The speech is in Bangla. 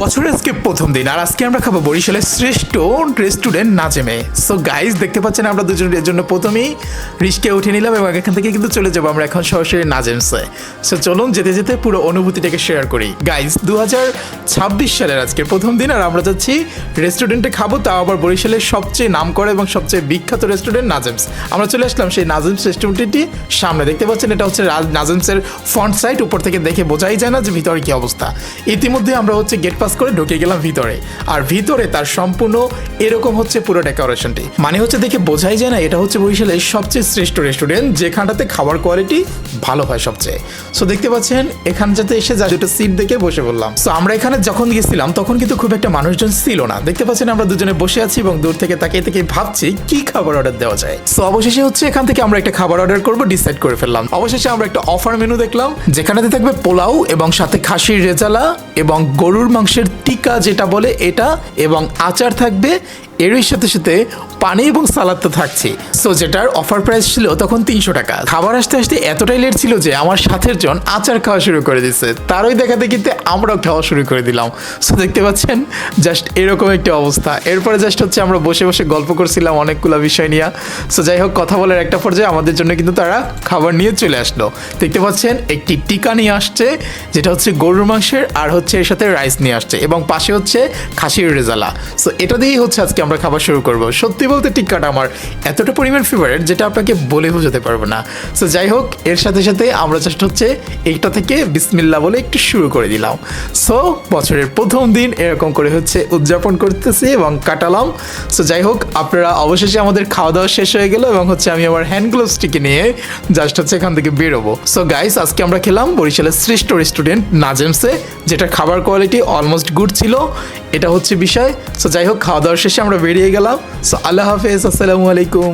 বছরের আজকে প্রথম দিন আর আজকে আমরা খাবো বরিশালের শ্রেষ্ঠ রেস্টুরেন্ট নাজেমে। সো গাইজ দেখতে পাচ্ছেন আমরা দুজনের জন্য প্রথমেই রিস্কে উঠে নিলাম এবং এখান থেকে কিন্তু চলে যাবো আমরা এখন সরাসরি নাজেমসে। সো চলুন যেতে যেতে পুরো অনুভূতিটাকে শেয়ার করি। গাইজ 2026 সালের আজকে প্রথম দিন আর আমরা যাচ্ছি রেস্টুরেন্টে খাবো, তাও আবার বরিশালের সবচেয়ে নামকরা এবং সবচেয়ে বিখ্যাত রেস্টুরেন্ট নাজেমস। আমরা চলে আসলাম সেই নাজেমস রেস্টুরেন্টটি সামনে। দেখতে পাচ্ছেন এটা হচ্ছে নাজেমসের ফ্রন্ট সাইড, উপর থেকে দেখে বোঝাই যায় না যে ভিতরে কি অবস্থা। ইতিমধ্যে আমরা হচ্ছে গেট পাস করে ঢুকে গেলাম ভিতরে, আর ভিতরে তার সম্পূর্ণ এরকম হচ্ছে পুরো ডেকোরেশনটি, মানে হচ্ছে দেখে বোঝাই যায় না এটা হচ্ছে বরিশালের সবচেয়ে শ্রেষ্ঠ রেস্টুরেন্ট, যেখানটাতে খাবার কোয়ালিটি ভালো হয় সবচেয়ে। সো দেখতে পাচ্ছেন এখান যাতে এসে যা দুটো সিট দেখে বসে বললাম। সো আমরা এখানে যখন গেছিলাম তখন কিন্তু খুব একটা মানুষজন ছিল না। দেখতে পাচ্ছেন আমরা দুজনে বসে আছি এবং দূর থেকে তাকিয়ে থেকে ভাবছি কি খাবার অর্ডার দেওয়া যায়। সো অবশেষে হচ্ছে এখান থেকে আমরা একটা খাবার অর্ডার করবো ডিসাইড করে ফেললাম। অবশেষে আমরা একটা অফার মেনু দেখলাম, যেখানেতে থাকবে পোলাও এবং সাথে খাসির রেজালা এবং গরুর মাংসের টিকা যেটা বলে এটা, এবং আচার থাকবে, এরই সাথে সাথে পানি এবং সালাদ তো থাকছে। সো যেটার অফার প্রাইস ছিল তখন 300 টাকা। খাবার আসতে আসতে এতটাই লেট ছিল যে আমার সাথের জন আচার খাওয়া শুরু করে দিচ্ছে, তারই দেখা দেখিতে আমরাও খাওয়া শুরু করে দিলাম। সো দেখতে পাচ্ছেন জাস্ট এরকম একটা অবস্থা। এরপরে জাস্ট হচ্ছে আমরা বসে বসে গল্প করছিলাম অনেকগুলো বিষয় নিয়ে। সো যাই হোক, কথা বলার একটা পর্যায়ে আমাদের জন্য কিন্তু তারা খাবার নিয়ে চলে আসলো। দেখতে পাচ্ছেন একটি টিকা নিয়ে আসছে যেটা হচ্ছে গরুর মাংসের, আর হচ্ছে এর সাথে রাইস নিয়ে আসছে এবং পাশে হচ্ছে খাসির রেজালা। সো এটা দিয়েই হচ্ছে আজকে আমরা খাবার শুরু করব। সত্যি বলতে টিক্কাটা আমার এতটা পরিমাণ ফেভারিট যেটা আপনাকে বলে বোঝাতে পারবো না। সো যাই হোক, এর সাথে সাথে আমরা জাস্ট হচ্ছে এইটা থেকে বিসমিল্লাহ বলে একটু শুরু করে দিলাম। সো বছরের প্রথম দিন এরকম করে হচ্ছে উদযাপন করতেছি এবং কাটালাম। সো যাই হোক, আপনারা অবশেষে আমাদের খাওয়া দাওয়া শেষ হয়ে গেল এবং হচ্ছে আমি আমার হ্যান্ড গ্লোভসটিকে নিয়ে জাস্ট হচ্ছে এখান থেকে বেরোবো। সো গাইস, আজকে আমরা খেলাম বরিশালের শ্রেষ্ঠ রেস্টুরেন্ট নাজেমসে, যেটা খাবার কোয়ালিটি অলমোস্ট গুড ছিল, এটা হচ্ছে বিষয়। সো যাই হোক, খাওয়া দাওয়ার শেষে আমরা বেরিয়ে গেলাম। সো আল্লাহ হাফেজ, আসসালামু আলাইকুম।